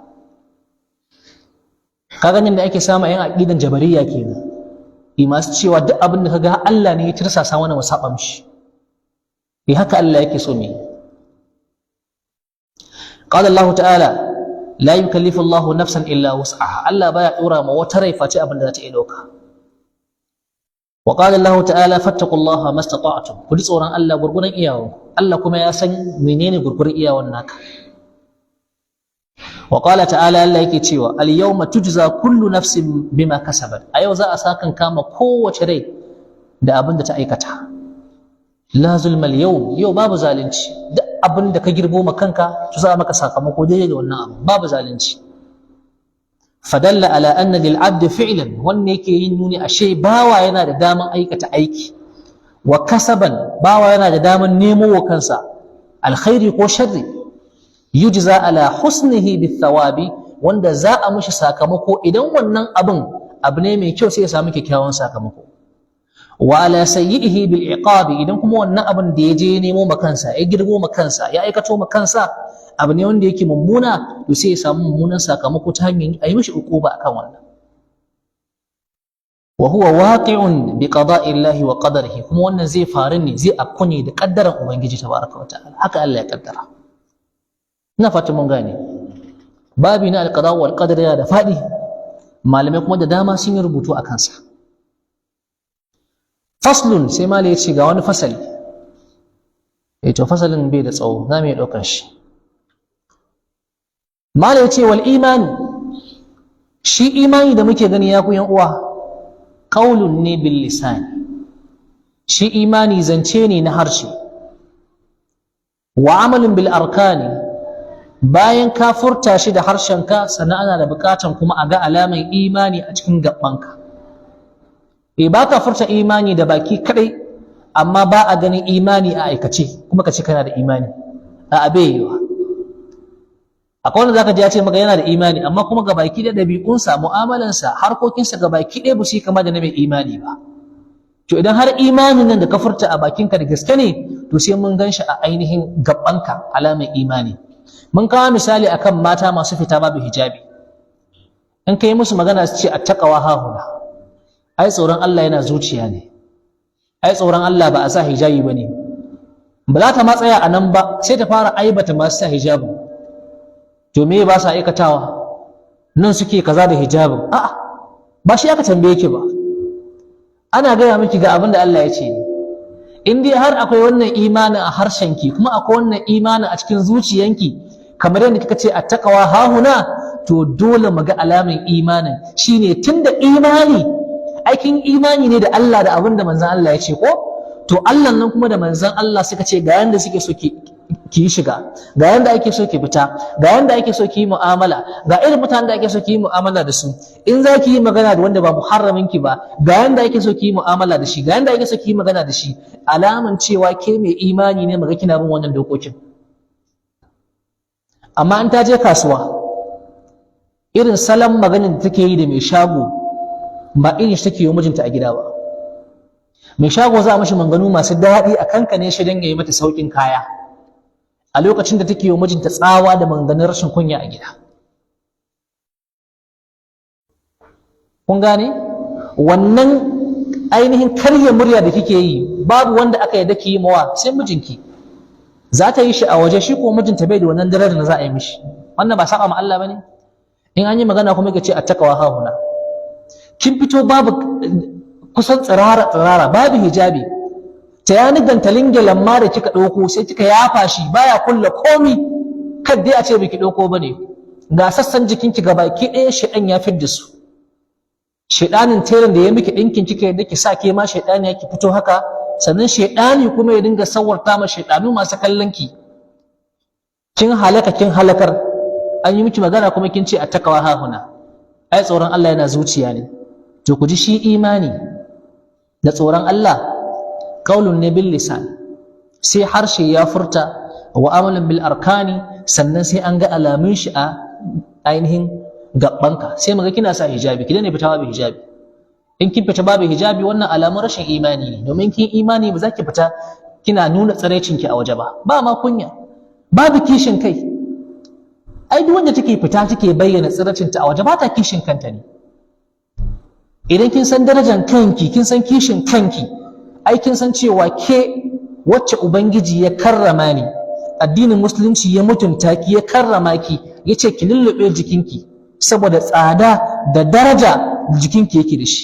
kaga nan da ake samu yan aqidan jabariya kenan, masu cewa duk abin da kaga Allah ne ya tirsasa wani mu saba mishi, haka Allah yake so ne. qala Allah ta'ala la yukallifu Allah nafsan illa wus'aha, Allah baya dora ma wata rai face abin da za ta iya dauka. wa qala Allah ta'ala fattaqullaha mastata'tum, ku ji tsoron Allah gurgurun iyawanku, Allah kuma ya san menene gurgurun iyawan naka. wa qala ta'ala, Allah yake cewa al yawma tujza kullu nafsin bima kasabat, a yau za a sakan kama kowace rai da abin da ta aikata. la zulma al yau babu zalunci, duk abin da ka girbo ma kanka to za maka sakamako daidai da wannan abu, babu zalunci. fadalla ala anna lil abdi fi'lan, wannan yake yin nuni ashe bawa yana da daman aikata aiki, wa kasaban bawa yana da daman nemo wa kansa alkhairi ko sharri, yujza ala husnihi bithawabi, wanda za a mishi sakamako idan wannan abin abu ne mai kyau sai ya samu kyakkyawan sakamako. wa ala sayyi'ihi bil iqabi, idan kuma wannan abin da ya je nemo ma kansa ya girbo ma kansa ya aikato ma kansa abu ne wanda yake mummuna, to sai ya samu mummunan sakamako ta hanyar a yi mishi uquba akan wannan. wa huwa waqi'un bi qada'i Allahi wa qadarihi, kuma wannan zai faru ne, zai afku ne da kaddaran ubangiji tabaraka wa ta'ala, haka Allah ya kaddara. ina fatan mun gane babi na alqada wal qadar yana da fadi, malamai kuma da dama sun yi rubutu akan sa. faslun, sai malai ya ce ga wani fasali, to fasalin bai da tsawo za mu iya ɗaukar shi. malai ya ce wal imani, shi imani da muke gani ya ku yan uwa, qaulun ne bil lisan, shi imani zance ne na harshe, wa amalin bil arkani, bayan ka furta shi da harshenka sannan ana da bukatan kuma a ga alaman imani a cikin gabanka. ba ka furta imani da baki kadai amma ba a ganin imani a aikace kuma ka ce kana da imani, a abewa. akwai wanda zaka ji ya ce maka yana da imani amma kuma ga baki da dabi'unsa, mu'amalansa, harkokinsa ga baki ɗaya ba su yi kama da na mai imani ba. to idan har imanin nan da ka furta a bakinka da gaske ne, to sai mun gan shi a ainihin gabanka alamar imani. mun kawo misali akan mata masu fita babu hijabi, in kai musu magana su ce attaqwa hahuna, ai tsoron Allah yana zuciya ne, ai tsoron Allah ba a sa hijabi bane. ba za ta matsaya a nan ba, sai ta fara aibata masu sa hijabi. to me ba sa aikatawa nan suke kaza da hijabin? a'a, ba shi aka tambaye ki ba, ana gaya miki ga abin da Allah ya ce. in dai har akwai wannan imanin a harshenki kuma akwai wannan imanin a cikin zuciyanki, kamar yadda kika ce attaqwa hahuna, to dole mu ga alamin imanin shine tunda imani aikin imani ne da Allah da abin da manzon Allah ya ce ko, to Allah nan kuma da manzon Allah suka ce ga yanda suke so ki shiga, ga yanda ake so ki fita, ga yanda ake so ki yi mu'amala, ga irin mutanen da ake so ki yi mu'amala da su. In za ki yi magana da wanda ba muharramin ki ba, ga yanda ake so ki yi mu'amala da shi, ga yanda ake so ki yi magana da shi. Alaman cewa ke mai imani ne maga kina bin wannan dokokin. Amma an ta je kasuwa, irin salon maganin da take yi da mai shago ba irin shi take yi mijinta a gida ba. Mai shago za a mashi manganu masu daɗi a kankane shi don ya yi mata sauƙin kaya, a lokacin da take yi mijinta tsawa da maganganun rashin kunya a gida. Kun gane? Wannan ainihin karya murya da kike yi babu wanda aka yarda ki yi mawa sai mijinki. Za ta yi shi a waje, shi ko mijinta bai da wannan darajar da za a yi mishi. Wannan ba saba ma Allah bane? In an yi magana kuma kace attaqwa hahuna. Kin fito babu kusan tsirara babu hijabi. Ta yani gantalin lamma da kika ɗauko sai kika yafa shi baya kulla komi, kad dai a ce biki ɗauko bane. Ga sassan jikinki gabaki ɗaya shedan ya fidda su. Shedanin telan da ya miki ɗinkin kika yadda ki sa ke ma shedani yake fito haka, sannan shedani kuma ya dinga sawarta ma shedanu masu kallon ki. Kin halaka kin halakar, an yi miki magana kuma kin ce attaqwa hahuna. Ai tsoron Allah yana zuciya ne. To ku ji shi imani da tsoron Allah qaulun ne bil lisan, sai harshe ya furta, wa amalun bil arkani, sannan sai an ga alamun shi a ainihin gabbanka. Sai muga kina sa hijabi, ki dane fita babu hijabi. In kin fita babu hijabi wannan alamun rashin imani ne, domin kin imani ba za ki fita kina nuna tsaraicin ki a waje ba ma kunya, babu kishin kai. Ai duk wanda take fita take bayyana tsiraicin ta a waje ba ta kishin kanta ne. Idan kin san darajar kanki, kin san kishin kanki, ai kin san cewa ke wacce ubangiji ya karrama ni, addinin musulunci ya mutunta ki, ya karrama ki, yace ki lullube jikinki saboda tsada da daraja jikinki yake da shi.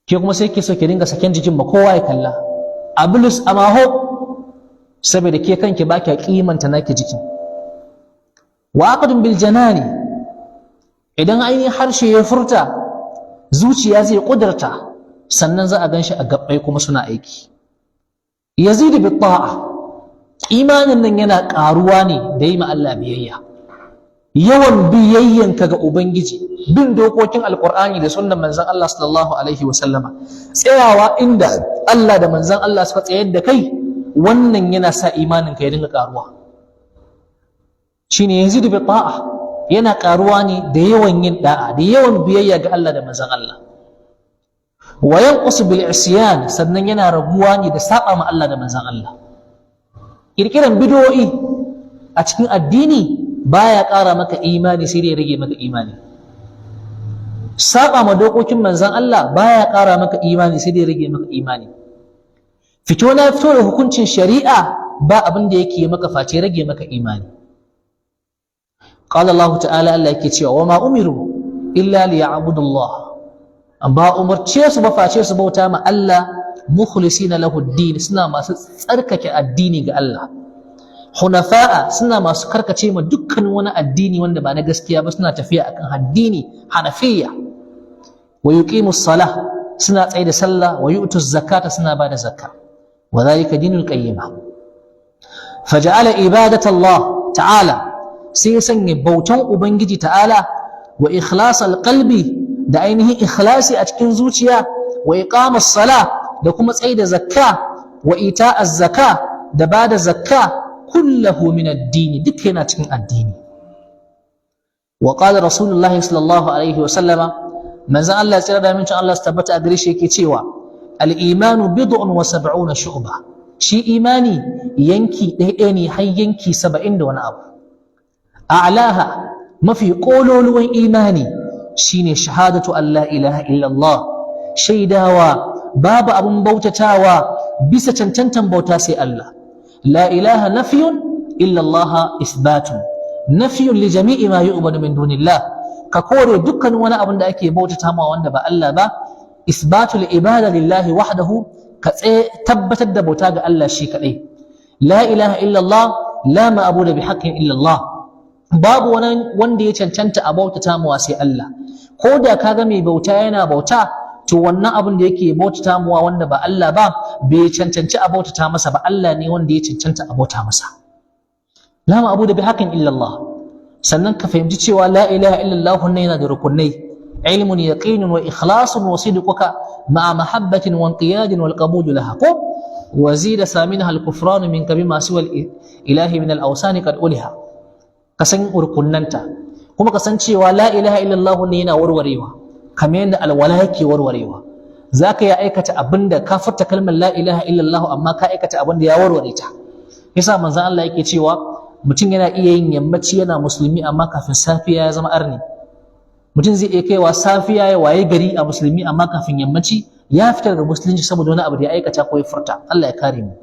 Ke kuma sai ke so ki dinga saken jikin ba kowa ya kalla, abulus amaho, saboda ke kanki ba ki kimanta naki jikin. Wa aqdun bil janani, idan ainihin harshe ya furta, zuciya zai kudurta, sannan za a ganshi a gabbai kuma suna aiki. Yazidu bit ta'a, imanin nan yana karuwa ne da yi ma Allah biyayya. Yawan biyayyanka ga ubangiji, bin dokokin alqur'ani da sunnan manzon Allah sallallahu alaihi wa sallama, tsayawa inda Allah da manzon Allah suka tsayar da kai, wannan yana sa imaninka ya dinga karuwa. Shine yazidu bit ta'a, yana karuwa ne da yawan yin da'a, da yawan biyayya ga Allah da manzon Allah. Wa yanqusu bil isyan, sannan yana raguwa ne da saba ma Allah da manzon Allah. Kirkiran bid'o'i a cikin addini baya ƙara maka imani, sai dai ya rage maka imani. Saba ma dokokin manzon Allah baya ƙara maka imani, sai dai ya rage maka imani. Fito na fito da hukuncin shari'a ba abin da yake maka face rage maka imani. Qala Allah ta'ala, Allah yake cewa wa ma umiru illa liya'budu Allah, ba umarce su ba face su bauta ma Allah mukhlisina lahu ad-din, suna masu tsarkake addini ga Allah. Hunafa'a, suna masu karkace ma dukkan wani addini wanda ba na gaskiya ba, suna tafiya akan addini Hanafiyya. Wa yuqimus salah, suna tsaye da sallah, wa yu'tuz zakata, suna ba da zakka. Wa dhalika dinul qayyima. Faja'ala ibadata Allah ta'ala, sai ya sanya bautan ubangiji ta'ala, wa ikhlasal qalbi, da ainihin ikhlasi a cikin zuciya, wa iqamas salah, da kuma tsaye da zakka, wa ita'az zakka, da ba da zakka, kullahu min ad-din, duk yana cikin addini. Wa qala rasulullah sallallahu alaihi wa sallama, manzo Allah tsira da mincin Allah su tabbata a gare shi yake cewa al-imanu bid'un wa sab'una shu'ba, shi imani yanki ɗaya ne har yanki 70 da wani abu. A'laha, mafi kololuwan imani shine shahadatu an la ilaha illallah, shaidawa babu abun bautatawa bisa cancantan bauta sai Allah. La ilaha nafiyun illa Allah isbatun, nafiyun li jami'i ma yu'badu min dunillah, ka kore dukkan wani abin da ake bautata ma wanda ba Allah ba. Isbatul ibada lillahi wahdahu, ka tabbatar da bauta ga Allah shi kadai. La ilaha illa Allah, la ma'budu bi haqqin illa Allah, babu wani wanda ya cancanta a bautata ma sai Allah. Ko da kaga mai bauta yana bauta, to wannan abin da yake bautata muwa wanda ba Allah ba bai cancanci a bautata masa ba, Allah ne wanda ya cancanta a bauta masa. La ma'budu bi haqqin illa Allah. Sannan ka fahimci cewa la ilaha illa Allah ne yana da rukunai: ilmun, yaqinun wa ikhlasun wa sidquka ma'a mahabbatin wa inqiyadin wal qabul laha. Ko wa zida saminha al kufran min bima siwa al ilahi min al awsan qad uliha. Ka san rukunnanta kuma ka san cewa la ilaha illa Allah ne yana warwarewa kamar yadda alwala yake warwarewa. Za ka yi aikata abinda ka furta kalmar la ilaha illallah amma ka aikata abinda ya warware ta. Yasa manzon Allah yake cewa mutum yana iya yin yammaci yana musulmi amma kafin safiya ya zama arni. Mutum zai iya kaiwa safiya ya waye gari a musulmi amma kafin yammaci ya fitar da musulunci saboda wani abu da ya aikata ko ya furta. Allah ya kare mu.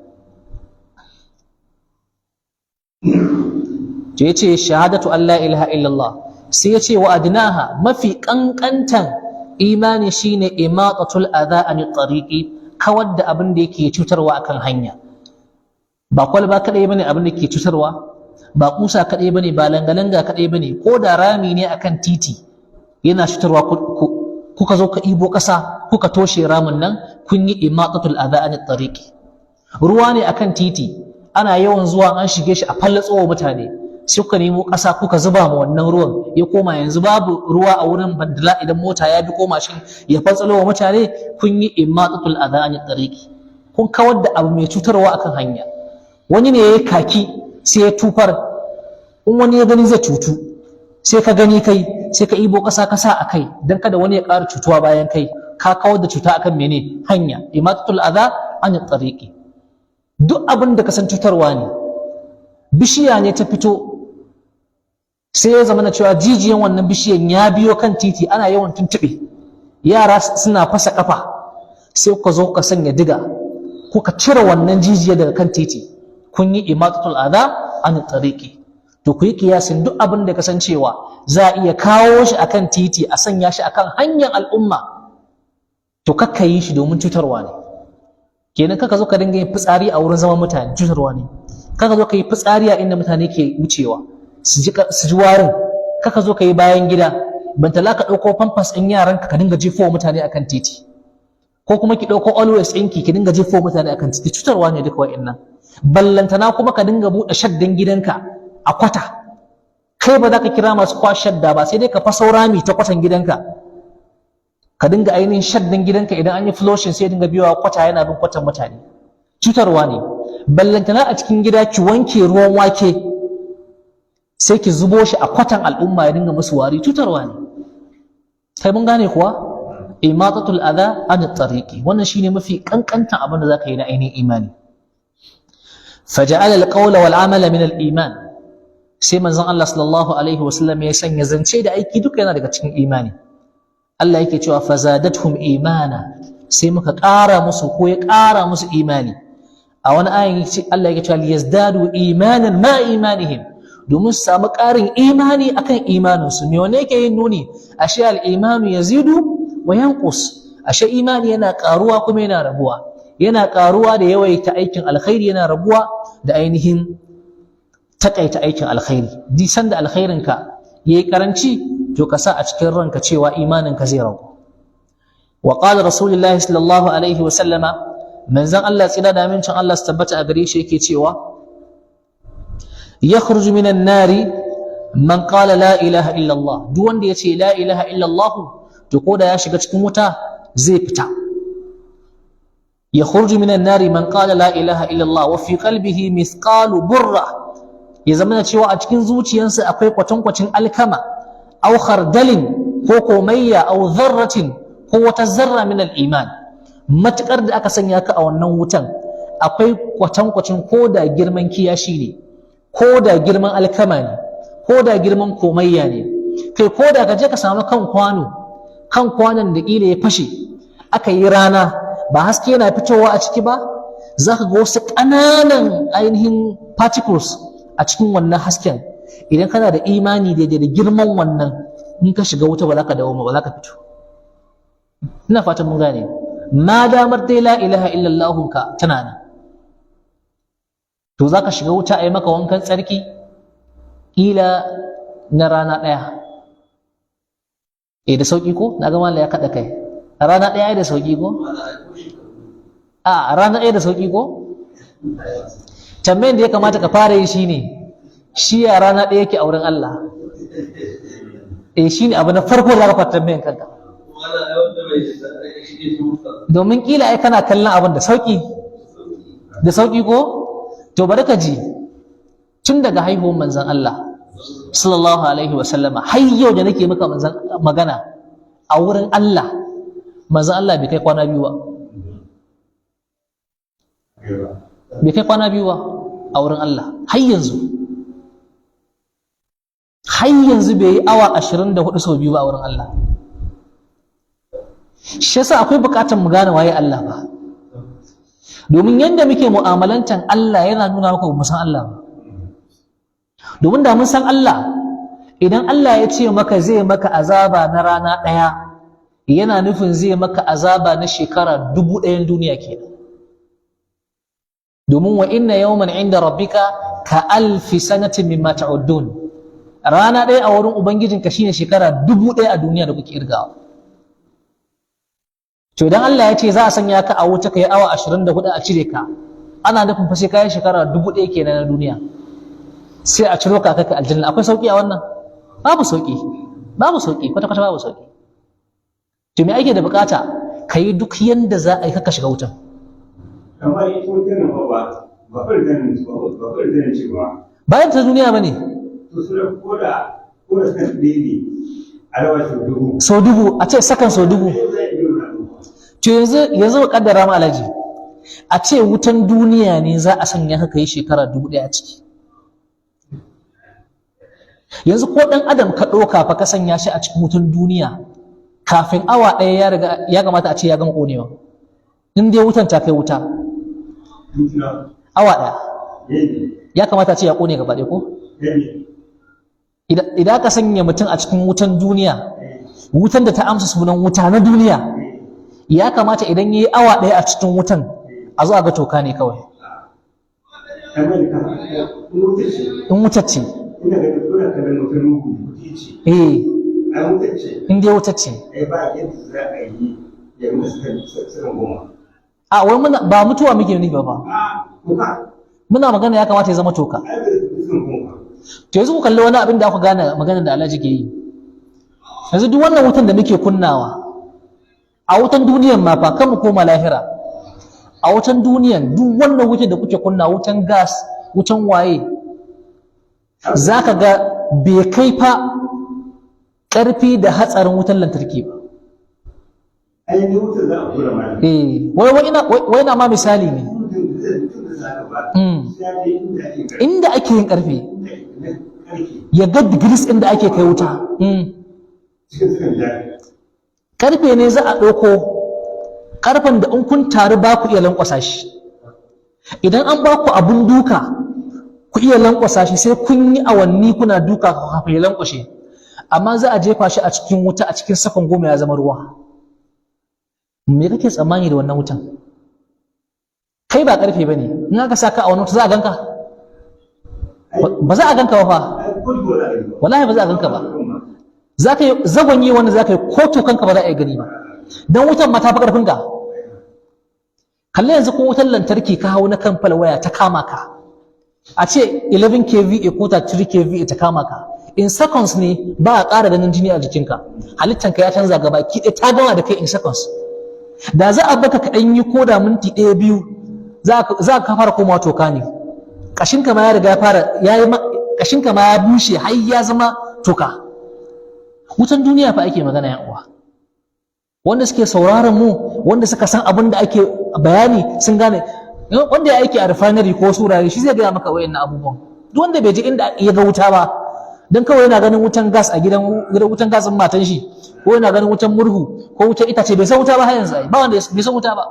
To yace shahadatu an la ilaha illallah, sai yace wa adnaha, mafi kankantan imani shine imatatul adha an tariqi, kawar da abin da yake cutarwa akan hanya. Ba kwalba kadai bane abin da yake cutarwa, ba kusa kadai bane, ba langalanga kadai bane, ko da rami ne akan titi yana cutarwa kuka zo ka ibo kasa kuka toshe ramin nan, kun yi imatatul adha an tariqi. Ruwa ne akan titi ana yawan zuwa an shige shi a fallatsowa mutane, sai kuka nemo ƙasa kuka zuba ma wannan ruwan ya koma yanzu babu ruwa a wurin bandala, idan mota ya bi ko mashin ya fatsalo wa mutane, kun yi imatatul adha an tariqi, kun kawar da abu mai cutarwa akan hanya. Wani ne yayi kaki sai ya tufar, in wani ya gani zai cutu, sai ka gani kai sai ka ibo ƙasa ka sa akai dan kada wani ya ƙara cutuwa bayan kai, ka kawar da cuta akan mene? Hanya. Imatatul adha an tariqi. Duk abin da ka san cutarwa ne, bishiya ne ta fito sai ya zama na cewa jijiyan wannan bishiyan ya biyo kan titi, ana yawan tuntuɓe, yara suna fasa kafa, sai kuka zo ka sanya diga kuka cire wannan jijiya daga kan titi, kun yi imatatul adha an tariqi. To ku yi kiyasin duk abin da kasancewa za a iya kawo shi akan titi a sanya shi akan hanyar al'umma, to kakka yi shi domin cutarwa ne. Kenan kaka zo ka dinga yin fitsari a wurin zaman mutane, cutarwa ne. Kaka zo ka yi fitsari a inda mutane ke wucewa su ji warin, kaka zo ka yi bayan gida, bantala ka ɗauko pampers ɗin yaranka ka dinga jefo mutane akan titi, ko kuma ki ɗauko always ɗinki ki dinga jefo mutane akan titi, cutarwa ne duka wa'innan. Ballantana kuma ka dinga buɗe shaddan gidanka a kwata, kai ba za ka kira masu kwashe shadda ba, sai dai ka faso rami ta kwatan gidanka, ka dinga ainihin shaddan gidanka idan an yi flushing sai dinga biyowa kwata yana bin kwatan mutane, cutarwa ne. Ballantana a cikin gida ki wanke ruwan wake sai ki zubo shi a kwatan al'umma ya dinga musu wari, cutarwa ne. Kai mun gane kuwa? Imatatul adha an tariqi, wannan shine mafi kankantan abin da zaka yi na ainihin imani. Faja'ala al-qawla wal amala min al-iman, sai manzon Allah sallallahu alaihi wasallam ya sanya zance da aiki duka yana daga cikin imani. Allah yake cewa fazadathum imana, sai muka ƙara musu ko ya ƙara musu imani. A wani ayin Allah yake cewa liyazdadu imanan ma imanihim, domin su samu ƙarin imani akan imaninsu. Me wanne yake yin nuni? Ashe al-imanu yazidu wa yanqus, ashe imani yana ƙaruwa kuma yana rabuwa, yana ƙaruwa da yawaita aikin alkhairi, yana rabuwa da ainihin takaita aikin alkhairi. Duk sanda alkhairinka yayi karanci, to ka sa a cikin ranka cewa imaninka zai ragu. Wa qala rasulullahi sallallahu alaihi wa sallama, manzon Allah tsira da amincin Allah su tabbata a gare shi yake cewa yakhruju minan nari man qala la ilaha illa Allah, duk wanda yace la ilaha illa Allah to koda ya shiga cikin wuta zai fita. Yakhruju minan nari man qala la ilaha illa Allah wa fi qalbihi mithqalu burra, ya zama cewa a cikin zuciyarsa akwai kwatankwacin alkama, aw khardalin ko komayya, aw dharratin ko wata zarra min al-iman. Matukar da aka sanya ka a wannan wutan akwai kwatankwacin ko da girman kiyashi ne, ko da girman alkama ne, ko da girman komayya ne, kai ko da ka je ka samu kan kwanon da ƙila ya fashe aka yi rana ba haske yana fitowa a ciki ba, za ka ga wasu ƙananan ainihin particles a cikin wannan hasken. Idan kana da imani daidai da girman wannan, in ka shiga wuta ba za ka dawo ba za ka fito. Ina fatan mun gane. Ma damar dai la ilaha illallah ka tana nan, to za ka shiga wuta a yi maka wankan tsarki ƙila na rana ɗaya. Da sauƙi ko? Na ga mallam ya kaɗa kai. rana ɗaya da sauki ko a rana ɗaya da sauki ko tambayin da ya kamata ka fara yi shine shi ya rana ɗaya yake a wurin Allah shine abu na farko da ka fara tambayin kanka domin kila ai kana kallon abin da sauki ko to bari ka ji tun daga haihuwar manzon Allah sallallahu alaihi wa sallama har yau da nake maka magana a wurin Allah manzon Allah bai kai kwana biyu ba a wurin Allah har yanzu bai yi awa 24 sau biyu ba a wurin Allah. Shi yasa akwai bukatar mu gane waye Allah ba, domin yadda muke mu'amalantan Allah yana nuna maka ba mu san Allah ba. Domin da mun san Allah, idan Allah ya ce maka zai maka azaba na rana ɗaya, yana nufin zai maka azaba na shekara 1000 duniya kenan. Domin wa inna yawman inda rabbika ka alfi sanatin mimma ta'uddun, rana ɗaya a wurin ubangijinka shine shekara 1000 a duniya da kuke irgawa. To idan Allah ya ce za a sanya ka a wuta kai awa 24 a cire ka, ana nufin fa sai kai shekara 1000 kenan na duniya, sai a ciro ka kai aljanna. Akwai sauki a wannan? Babu sauki kwata babu sauki. To me ake da bukata? Kai duk yanda za a yi ka shiga wutan. Amma ita wutan ba farganin ce ba. Bayan ta duniya bane. To su da koda kan ɗaya alawa sau dubu a ce sakan sau dubu. To yanzu ka kaddara ma alaji, a ce wutan duniya ne za a sanya ka yi shekara 1000 a ciki. Yanzu ko dan adam ka ɗauka fa ka sanya shi a cikin wutan duniya, kafin awa ɗaya ya kamata a ce ya gama ƙonewa. In dai wutan ta kai wuta awa ɗaya ya kamata a ce ya ƙone gaba ɗaya ko? Idan ka sanya mutum a cikin wutan duniya, wutan da ta amsa sunan wuta na duniya, ya kamata idan yayi awa ɗaya a cikin wutan a zo a ga toka ne kawai. In wutar ce in dai wutar ce a wai ba mutuwa muke nufi ba, muna magana ya kamata ya zama toka. To yanzu ku kalli wani abin da aka gane maganar da Alhaji ke yi. Yanzu duk wannan wutan da muke kunnawa a wutan duniyan ma fa, kan mu koma lahira, a wutan duniyan duk wannan wutan da kuke kunna, wutan gas, wutan waye, zaka ga bai kai fa ƙarfi da hatsarin wutan lantarki ba. Wai na ma misali ne. Inda ake yin ƙarfe, ya ga degrees inda ake kai wuta. Ƙarfe ne za a ɗauko, ƙarfen da in kun taru ba ku iya lankwasa shi. Idan an ba ku abun duka ku iya lankwasa shi, sai kun yi awanni kuna duka kafin ya lankwashe. Amma za a jefa shi a cikin wuta a cikin sakon 10 ya zama ruwa. Me kake tsammani da wannan wutan? Kai ba ƙarfe ba ne, in aka saka a wani wuta za a ganka? Ba za a ganka ba fa, wallahi ba za a ganka ba. Za ka yi zagonye wanda za ka yi ko tokanka ba za a yi gani ba, don wutan ma ta fi ƙarfin ka. Kalle yanzu ko wutan lantarki ka hau na kan falwaya ta kama ka, a ce 11 kVA ko 3 kVA ta kama ka, in seconds ne ba a ƙara ganin jini a jikinka, halittanka ya canza gaba ki ta gama da kai in seconds. Da za a baka ka ɗan yi ko da minti 1-2 za ka fara komawa toka ne, ƙashinka ma ya riga ya fara ƙashinka ma ya bushe har ya zama toka. Wutan duniya fa ake magana yan uwa. Wanda suke sauraron mu, wanda suka san abin da ake bayani sun gane. Wanda ya aiki a refinery ko surare shi zai gaya maka wayannan abubuwan. Duk wanda bai je inda ya ga wuta ba, dan kawai yana ganin wutan gas a gidan wutan gas din matan shi, ko yana ganin wutan murhu ko wutan itace, bai san wuta ba har yanzu. Ba wanda bai san wuta ba.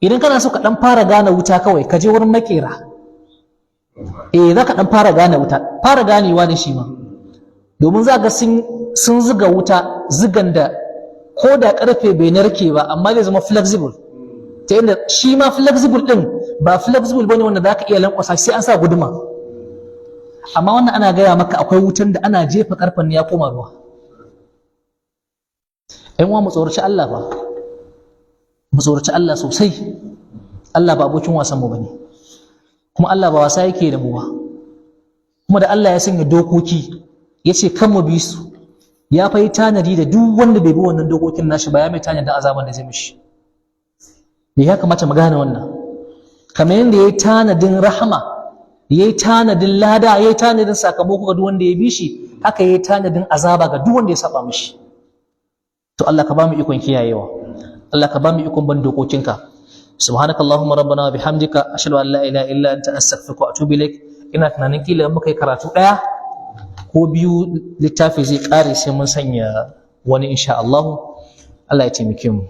Idan kana so ka dan fara gane wuta, kawai ka je wurin makera. Za ka dan fara gane wuta, fara ganewa ne shi ma. Domin za ga sun zuga wuta zugan da ko da ƙarfe bai narke ba, amma zai zama flexible, ta yadda shi ma flexible ɗin ba flexible bane wanda za ka iya lankwasa sai an sa guduma. Amma wannan ana gaya maka akwai wutan da ana jefa ƙarfen ya koma ruwa. ɗan uwa mu tsoraci Allah ba, mu tsoraci Allah sosai. Allah ba abokin wasan mu bane, kuma Allah ba wasa yake da mu ba. Kuma da Allah ya sanya dokoki ya ce kan mu bi su, ya fa yi tanadi da duk wanda bai bi wannan dokokin nashi ba ya mai tanadin azaban da zai mishi. Ya kamata mu gane wannan, kamar yadda ya yi tanadin rahama, ya yi tanadin lada, ya yi tanadin sakamako ga duk wanda ya bi shi, haka ya yi tanadin azaba ga duk wanda ya saba mishi. To Allah ka ba mu ikon kiyayewa, Allah ka ba mu ikon ban dokokinka. Subhanakallahumma rabbana wa bihamdika ashhadu an la ilaha illa anta astaghfiruka wa atubu ilaik. Ina tunanin kila muka yi karatu ɗaya ko biyu littafi zai ƙare sai mun sanya wani insha Allah. Allah ya taimake mu.